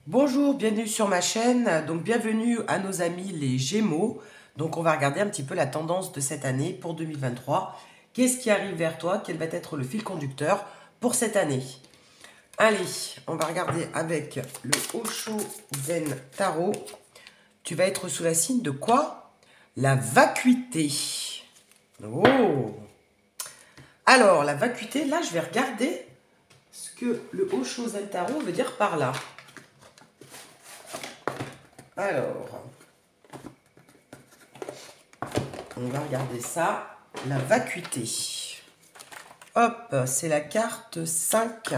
Bonjour, bienvenue sur ma chaîne. Donc bienvenue à nos amis les Gémeaux. Donc on va regarder un petit peu la tendance de cette année pour 2023. Qu'est-ce qui arrive vers toi? Quel va être le fil conducteur pour cette année? Allez, on va regarder avec le Osho Zen Tarot. Tu vas être sous la signe de quoi? La vacuité. Oh! Alors, la vacuité, là, je vais regarder ce que le Osho Zen Tarot veut dire par là. Alors, on va regarder ça. La vacuité. Hop, c'est la carte 5.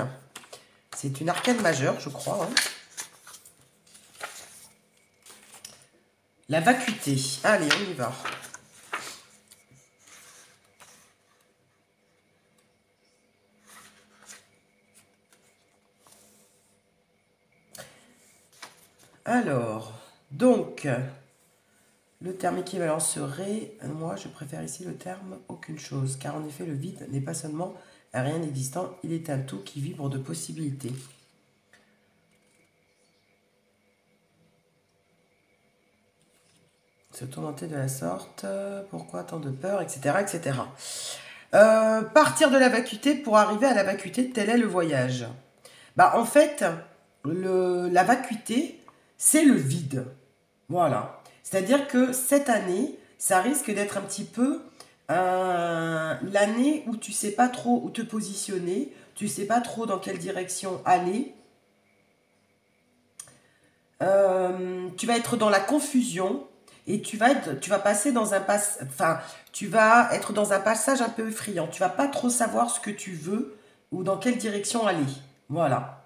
C'est une arcane majeure, je crois. Hein. La vacuité. Allez, on y va. Alors, donc, le terme équivalent serait, moi je préfère ici le terme aucune chose, car en effet le vide n'est pas seulement un rien existant, il est un tout qui vibre de possibilités. Se tourmenter de la sorte, pourquoi tant de peur, etc. etc. Partir de la vacuité pour arriver à la vacuité, tel est le voyage. Bah, en fait, la vacuité, c'est le vide. Voilà. C'est-à-dire que cette année, ça risque d'être un petit peu l'année où tu sais pas trop où te positionner, tu sais pas trop dans quelle direction aller. Tu vas être dans la confusion et tu vas passer dans un tu vas être dans un passage un peu effrayant. Tu vas pas trop savoir ce que tu veux ou dans quelle direction aller. Voilà.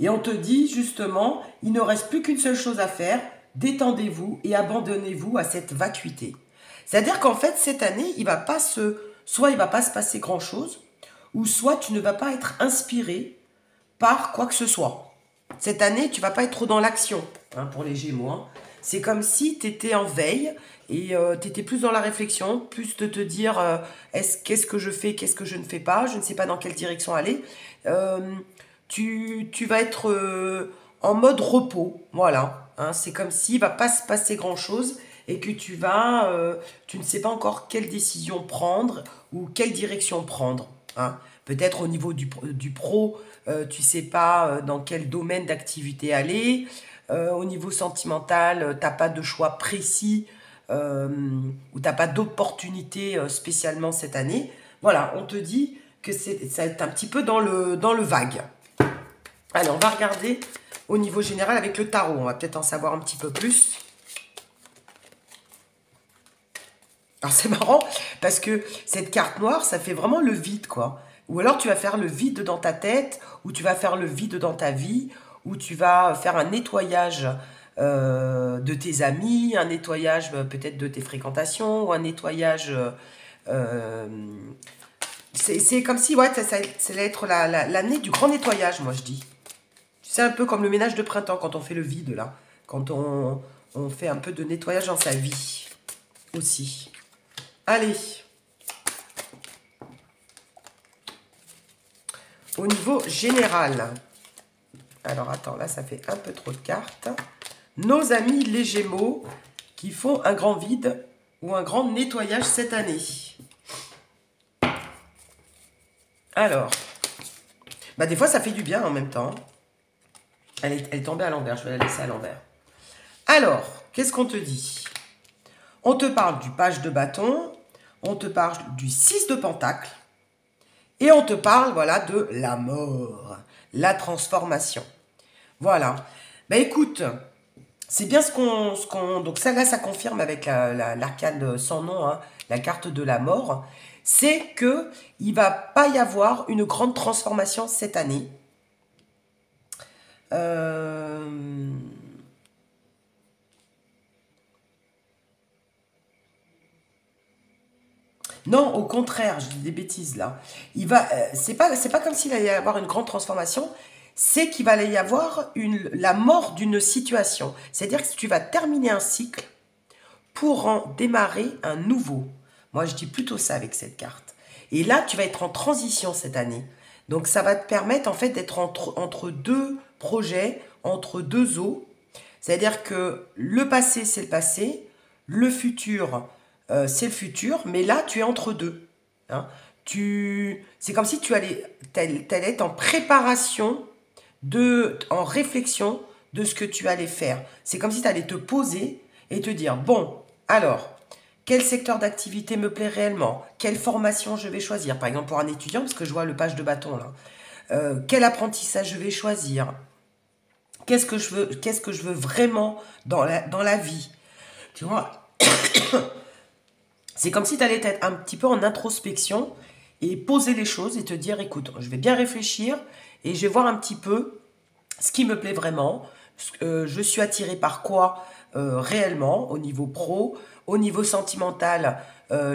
Et on te dit justement, il ne reste plus qu'une seule chose à faire, détendez-vous et abandonnez-vous à cette vacuité. C'est-à-dire qu'en fait, cette année, soit il va pas se passer grand-chose, ou soit tu ne vas pas être inspiré par quoi que ce soit. Cette année, tu vas pas être trop dans l'action, hein, pour les Gémeaux. Hein. C'est comme si tu étais en veille et tu étais plus dans la réflexion, plus de te dire qu'est-ce que je fais, qu'est-ce que je ne fais pas, je ne sais pas dans quelle direction aller. Euh, tu vas être en mode repos, voilà. Hein, c'est comme s'il ne va pas se passer grand-chose et que tu ne sais pas encore quelle décision prendre ou quelle direction prendre. Hein. Peut-être au niveau du pro, tu ne sais pas dans quel domaine d'activité aller. Au niveau sentimental, tu n'as pas de choix précis ou tu n'as pas d'opportunité spécialement cette année. Voilà, on te dit que ça va être un petit peu dans le vague. Allez, on va regarder au niveau général avec le tarot. On va peut-être en savoir un petit peu plus. Alors c'est marrant parce que cette carte noire, ça fait vraiment le vide, quoi. Ou alors tu vas faire le vide dans ta tête, ou tu vas faire le vide dans ta vie, ou tu vas faire un nettoyage de tes amis, un nettoyage peut-être de tes fréquentations, ou un nettoyage... c'est comme si, ouais, ça allait être l'année du grand nettoyage, moi je dis. C'est un peu comme le ménage de printemps quand on fait le vide, là. Quand on fait un peu de nettoyage dans sa vie aussi. Allez. Au niveau général. Alors, attends, là, ça fait un peu trop de cartes. Nos amis les Gémeaux qui font un grand vide ou un grand nettoyage cette année. Alors. Bah, des fois, ça fait du bien en même temps. Elle est tombée à l'envers, je vais la laisser à l'envers. Alors, qu'est-ce qu'on te dit? On te parle du page de bâton, on te parle du 6 de pentacle, et on te parle, voilà, de la mort, la transformation. Voilà. Ben écoute, c'est bien ce qu'on... Donc ça, là, ça confirme avec l'arcane sans nom, hein, la carte de la mort, c'est que il va pas y avoir une grande transformation cette année. Non, au contraire, je dis des bêtises là. C'est pas comme s'il allait y avoir une grande transformation, c'est qu'il va y avoir la mort d'une situation. C'est-à-dire que tu vas terminer un cycle pour en démarrer un nouveau. Moi, je dis plutôt ça avec cette carte. Et là, tu vas être en transition cette année. Donc, ça va te permettre, en fait, d'être entre deux projets, entre deux eaux. C'est-à-dire que le passé, c'est le passé. Le futur, c'est le futur. Mais là, tu es entre deux. Hein. C'est comme si tu allais être en préparation, en réflexion de ce que tu allais faire. C'est comme si tu allais te poser et te dire, bon, alors, quel secteur d'activité me plaît réellement? Quelle formation je vais choisir? Par exemple, pour un étudiant, parce que je vois le page de bâton là. Quel apprentissage je vais choisir? Qu'est-ce que je veux vraiment dans la vie? Tu vois, c'est comme si tu allais être un petit peu en introspection et poser les choses et te dire, écoute, je vais bien réfléchir et je vais voir un petit peu ce qui me plaît vraiment. Je suis attirée par quoi réellement au niveau pro, au niveau sentimental.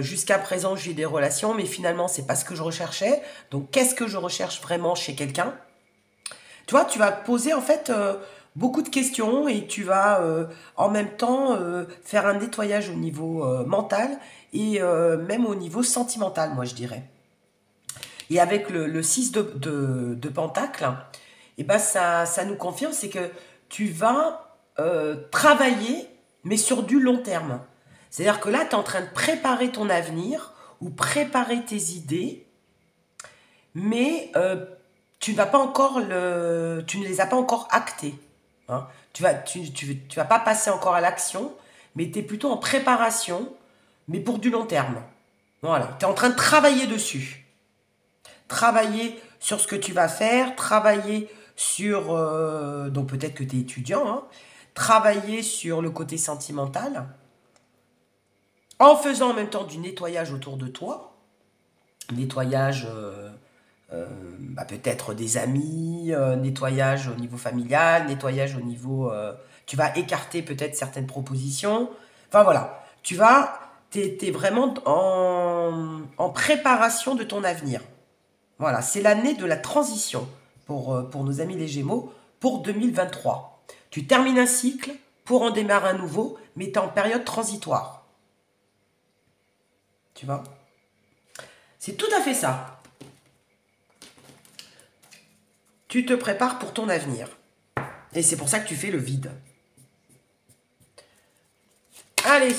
Jusqu'à présent, j'ai eu des relations, mais finalement, c'est pas ce que je recherchais. Donc, qu'est-ce que je recherche vraiment chez quelqu'un? Tu vois, tu vas poser en fait beaucoup de questions et tu vas en même temps faire un nettoyage au niveau mental et même au niveau sentimental, moi je dirais. Et avec le 6 de Pentacle, et ben ça nous confirme, c'est que tu vas travailler, mais sur du long terme. C'est-à-dire que là, tu es en train de préparer ton avenir ou préparer tes idées, mais tu ne les as pas encore actées. Hein. Tu vas pas passer encore à l'action, mais tu es plutôt en préparation, mais pour du long terme. Voilà, tu es en train de travailler dessus. Travailler sur ce que tu vas faire, travailler sur... donc peut-être que tu es étudiant, hein, travailler sur le côté sentimental, en faisant en même temps du nettoyage autour de toi, nettoyage peut-être des amis, nettoyage au niveau familial, nettoyage au niveau... tu vas écarter peut-être certaines propositions. Enfin voilà, t'es vraiment en préparation de ton avenir. Voilà, c'est l'année de la transition pour nos amis les Gémeaux pour 2023. Tu termines un cycle pour en démarrer un nouveau, mais tu es en période transitoire. Tu vois? C'est tout à fait ça. Tu te prépares pour ton avenir. Et c'est pour ça que tu fais le vide. Allez,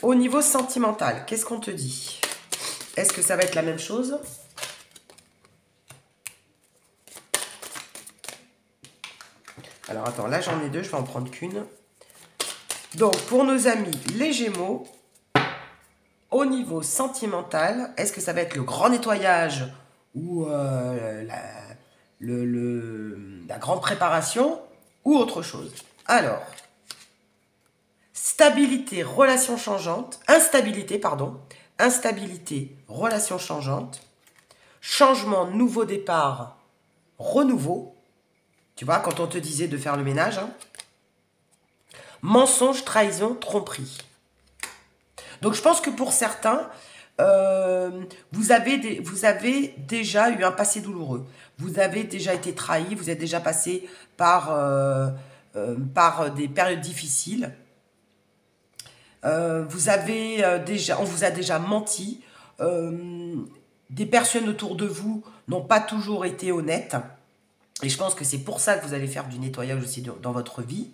au niveau sentimental, qu'est-ce qu'on te dit? Est-ce que ça va être la même chose? Alors attends, là j'en ai deux, je vais en prendre qu'une. Donc pour nos amis les Gémeaux, au niveau sentimental, est-ce que ça va être le grand nettoyage ou la grande préparation ou autre chose? Alors, instabilité, relation changeante, changement, nouveau départ, renouveau. Tu vois, quand on te disait de faire le ménage, hein. Mensonge, trahison, tromperie. Donc je pense que pour certains, vous avez déjà eu un passé douloureux. Vous avez déjà été trahi, vous êtes déjà passé par des périodes difficiles. On vous a déjà menti. Des personnes autour de vous n'ont pas toujours été honnêtes. Et je pense que c'est pour ça que vous allez faire du nettoyage aussi dans votre vie.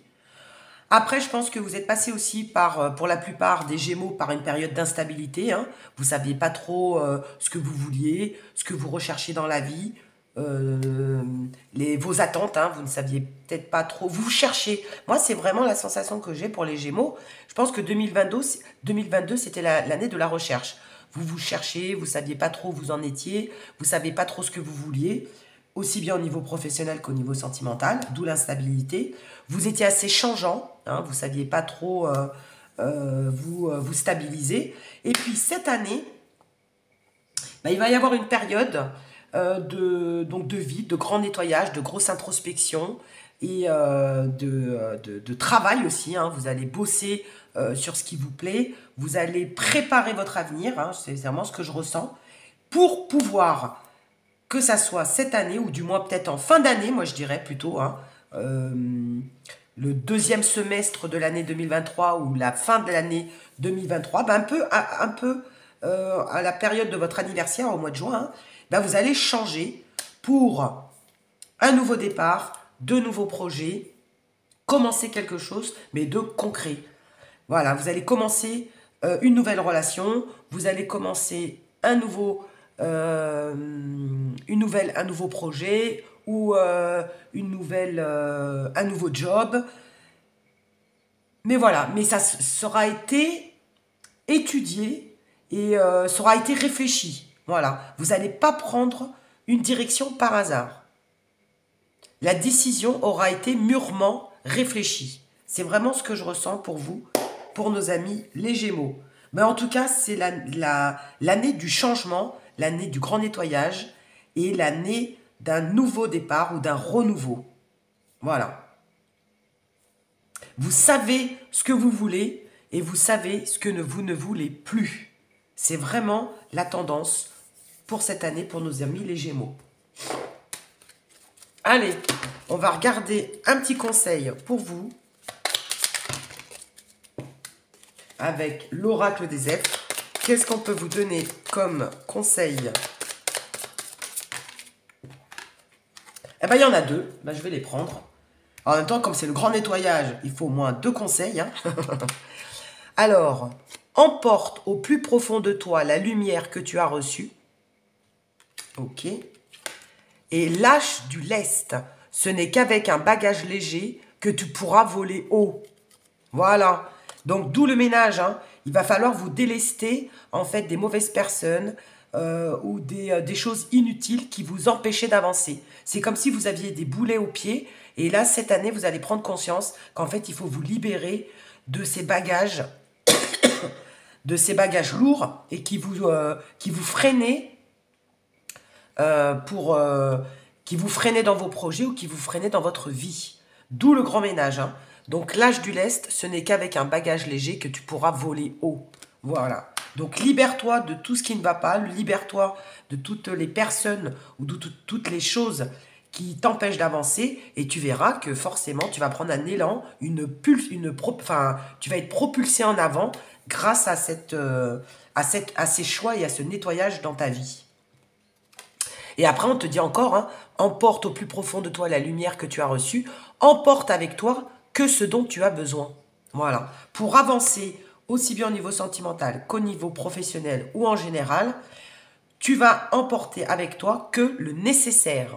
Après, je pense que vous êtes passé aussi pour la plupart des Gémeaux, par une période d'instabilité. Hein. Vous ne saviez pas trop ce que vous vouliez, ce que vous recherchiez dans la vie, vos attentes. Hein, vous ne saviez peut-être pas trop. Vous cherchez. Moi, c'est vraiment la sensation que j'ai pour les Gémeaux. Je pense que 2022 c'était l'année de la recherche. Vous cherchez, vous ne saviez pas trop où vous en étiez, vous ne saviez pas trop ce que vous vouliez, aussi bien au niveau professionnel qu'au niveau sentimental, d'où l'instabilité. Vous étiez assez changeant, hein, vous ne saviez pas trop vous stabiliser. Et puis cette année, il va y avoir une période de vide, de grand nettoyage, de grosse introspection et de travail aussi. Hein. Vous allez bosser sur ce qui vous plaît, vous allez préparer votre avenir, hein, c'est vraiment ce que je ressens, pour pouvoir, que ça soit cette année, ou du moins peut-être en fin d'année, moi je dirais plutôt, hein, le deuxième semestre de l'année 2023 ou la fin de l'année 2023, ben un peu à la période de votre anniversaire, au mois de juin, hein, ben vous allez changer pour un nouveau départ, de nouveaux projets, commencer quelque chose, mais de concret. Voilà, vous allez commencer une nouvelle relation, vous allez commencer un nouveau projet ou un nouveau job. Mais voilà, mais ça sera été étudié et ça aura été réfléchi. Voilà, vous n'allez pas prendre une direction par hasard. La décision aura été mûrement réfléchie. C'est vraiment ce que je ressens pour vous, pour nos amis les Gémeaux. Mais en tout cas, c'est l'année du changement, l'année du grand nettoyage et l'année d'un nouveau départ ou d'un renouveau. Voilà. Vous savez ce que vous voulez et vous savez ce que vous ne voulez plus. C'est vraiment la tendance pour cette année pour nos amis les Gémeaux. Allez, on va regarder un petit conseil pour vous avec l'oracle des elfes. Qu'est-ce qu'on peut vous donner comme conseil? Eh bien, il y en a deux. Ben, je vais les prendre. En même temps, comme c'est le grand nettoyage, il faut au moins 2 conseils. Hein. Alors, emporte au plus profond de toi la lumière que tu as reçue. Ok. Et lâche du lest. Ce n'est qu'avec un bagage léger que tu pourras voler haut. Voilà. Donc, d'où le ménage. Hein. Il va falloir vous délester, en fait, des mauvaises personnes ou des choses inutiles qui vous empêchaient d'avancer. C'est comme si vous aviez des boulets aux pieds. Et là, cette année, vous allez prendre conscience qu'en fait, il faut vous libérer de ces bagages, lourds et qui vous freinaient qui vous freinaient dans vos projets ou qui vous freinaient dans votre vie. D'où le grand ménage. Hein. Donc, l'âge du lest, ce n'est qu'avec un bagage léger que tu pourras voler haut. Voilà. Donc, libère-toi de tout ce qui ne va pas. Libère-toi de toutes les personnes ou de toutes les choses qui t'empêchent d'avancer. Et tu verras que forcément, tu vas prendre un élan, tu vas être propulsé en avant grâce à ces choix et à ce nettoyage dans ta vie. Et après, on te dit encore, hein, emporte au plus profond de toi la lumière que tu as reçue, emporte avec toi que ce dont tu as besoin. Voilà. Pour avancer aussi bien au niveau sentimental qu'au niveau professionnel ou en général, tu vas emporter avec toi que le nécessaire.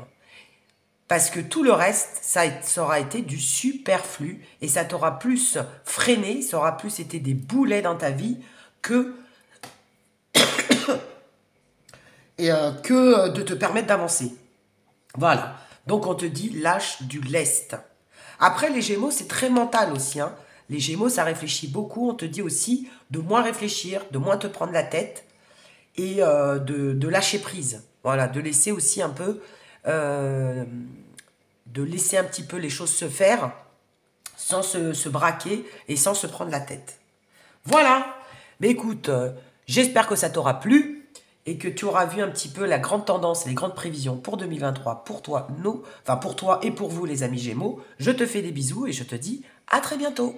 Parce que tout le reste, ça aura été du superflu et ça t'aura plus freiné, ça aura plus été des boulets dans ta vie que de te permettre d'avancer. Voilà. Donc, on te dit, lâche du lest. Après, les Gémeaux, c'est très mental aussi. Hein. Les Gémeaux, ça réfléchit beaucoup. On te dit aussi de moins réfléchir, de moins te prendre la tête et de lâcher prise. Voilà, de laisser aussi un peu... de laisser un petit peu les choses se faire sans se braquer et sans se prendre la tête. Voilà. Mais écoute, j'espère que ça t'aura plu et que tu auras vu un petit peu la grande tendance et les grandes prévisions pour 2023 pour toi, pour toi et pour vous les amis Gémeaux. Je te fais des bisous et je te dis à très bientôt.